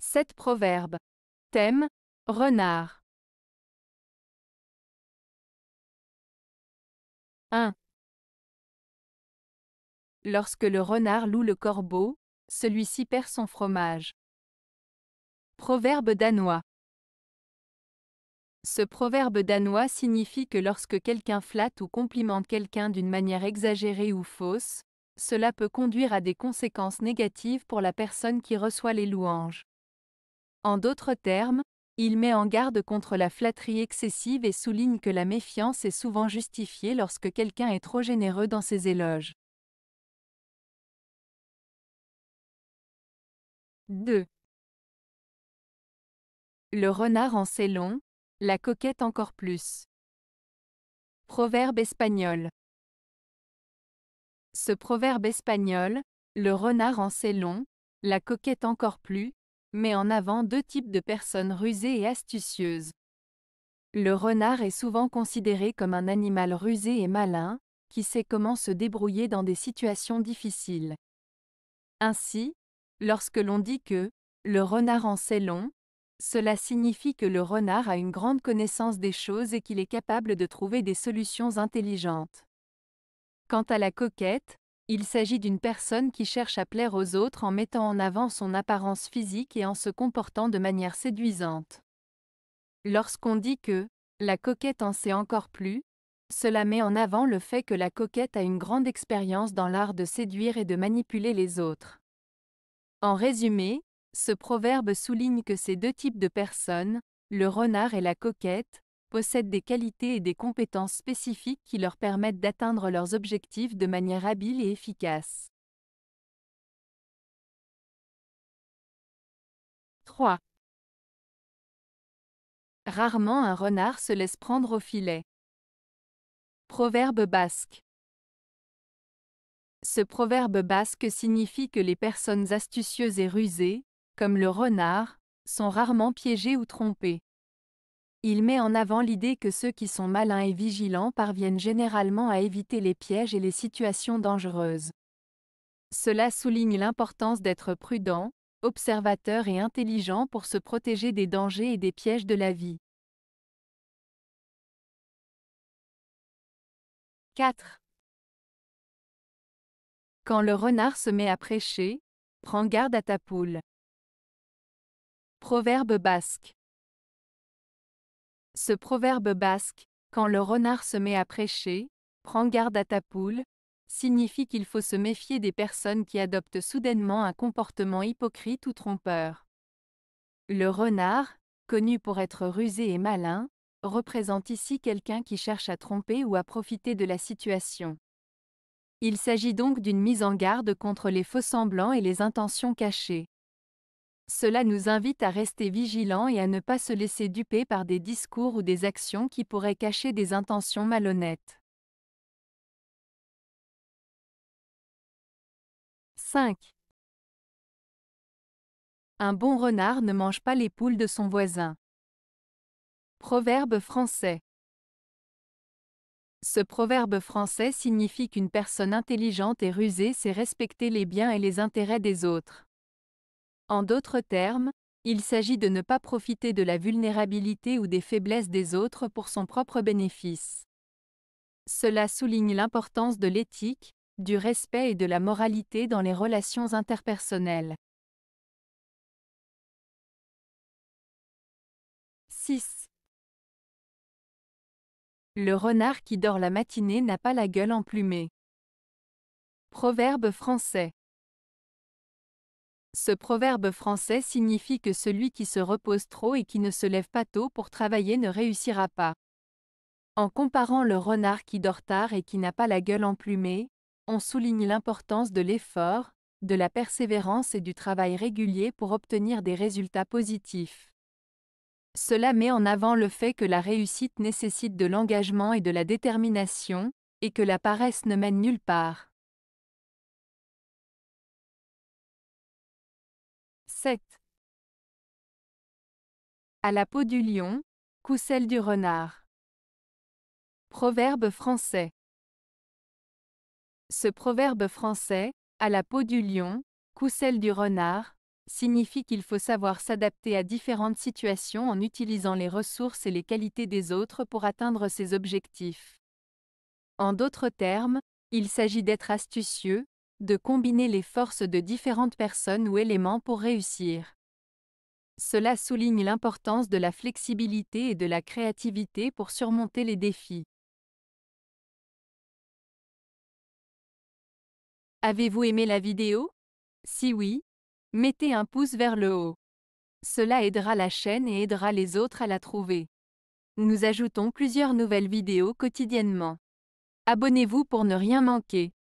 7 proverbes. Thème: renard. 1. Lorsque le renard loue le corbeau, celui-ci perd son fromage. Proverbe danois. Ce proverbe danois signifie que lorsque quelqu'un flatte ou complimente quelqu'un d'une manière exagérée ou fausse, cela peut conduire à des conséquences négatives pour la personne qui reçoit les louanges. En d'autres termes, il met en garde contre la flatterie excessive et souligne que la méfiance est souvent justifiée lorsque quelqu'un est trop généreux dans ses éloges. 2. Le renard en sait long, la coquette encore plus. Proverbe espagnol. Ce proverbe espagnol, le renard en sait long, la coquette encore plus, met en avant deux types de personnes rusées et astucieuses. Le renard est souvent considéré comme un animal rusé et malin, qui sait comment se débrouiller dans des situations difficiles. Ainsi, lorsque l'on dit que le renard en sait long, cela signifie que le renard a une grande connaissance des choses et qu'il est capable de trouver des solutions intelligentes. Quant à la coquette, il s'agit d'une personne qui cherche à plaire aux autres en mettant en avant son apparence physique et en se comportant de manière séduisante. Lorsqu'on dit que la coquette en sait encore plus, cela met en avant le fait que la coquette a une grande expérience dans l'art de séduire et de manipuler les autres. En résumé, ce proverbe souligne que ces deux types de personnes, le renard et la coquette, possèdent des qualités et des compétences spécifiques qui leur permettent d'atteindre leurs objectifs de manière habile et efficace. 3. Rarement un renard se laisse prendre au filet. Proverbe basque. Ce proverbe basque signifie que les personnes astucieuses et rusées, comme le renard, sont rarement piégées ou trompées. Il met en avant l'idée que ceux qui sont malins et vigilants parviennent généralement à éviter les pièges et les situations dangereuses. Cela souligne l'importance d'être prudent, observateur et intelligent pour se protéger des dangers et des pièges de la vie. 4. Quand le renard se met à prêcher, prends garde à ta poule. Proverbe basque. Ce proverbe basque, quand le renard se met à prêcher, prends garde à ta poule, signifie qu'il faut se méfier des personnes qui adoptent soudainement un comportement hypocrite ou trompeur. Le renard, connu pour être rusé et malin, représente ici quelqu'un qui cherche à tromper ou à profiter de la situation. Il s'agit donc d'une mise en garde contre les faux-semblants et les intentions cachées. Cela nous invite à rester vigilants et à ne pas se laisser duper par des discours ou des actions qui pourraient cacher des intentions malhonnêtes. 5. Un bon renard ne mange pas les poules de son voisin. Proverbe français. Ce proverbe français signifie qu'une personne intelligente et rusée sait respecter les biens et les intérêts des autres. En d'autres termes, il s'agit de ne pas profiter de la vulnérabilité ou des faiblesses des autres pour son propre bénéfice. Cela souligne l'importance de l'éthique, du respect et de la moralité dans les relations interpersonnelles. 6. Le renard qui dort la matinée n'a pas la gueule emplumée. Proverbe français. Ce proverbe français signifie que celui qui se repose trop et qui ne se lève pas tôt pour travailler ne réussira pas. En comparant le renard qui dort tard et qui n'a pas la gueule emplumée, on souligne l'importance de l'effort, de la persévérance et du travail régulier pour obtenir des résultats positifs. Cela met en avant le fait que la réussite nécessite de l'engagement et de la détermination, et que la paresse ne mène nulle part. 7. À la peau du lion, couscelle du renard. Proverbe français. Ce proverbe français, à la peau du lion, couscelle du renard, signifie qu'il faut savoir s'adapter à différentes situations en utilisant les ressources et les qualités des autres pour atteindre ses objectifs. En d'autres termes, il s'agit d'être astucieux, de combiner les forces de différentes personnes ou éléments pour réussir. Cela souligne l'importance de la flexibilité et de la créativité pour surmonter les défis. Avez-vous aimé la vidéo? Si oui, mettez un pouce vers le haut. Cela aidera la chaîne et aidera les autres à la trouver. Nous ajoutons plusieurs nouvelles vidéos quotidiennement. Abonnez-vous pour ne rien manquer.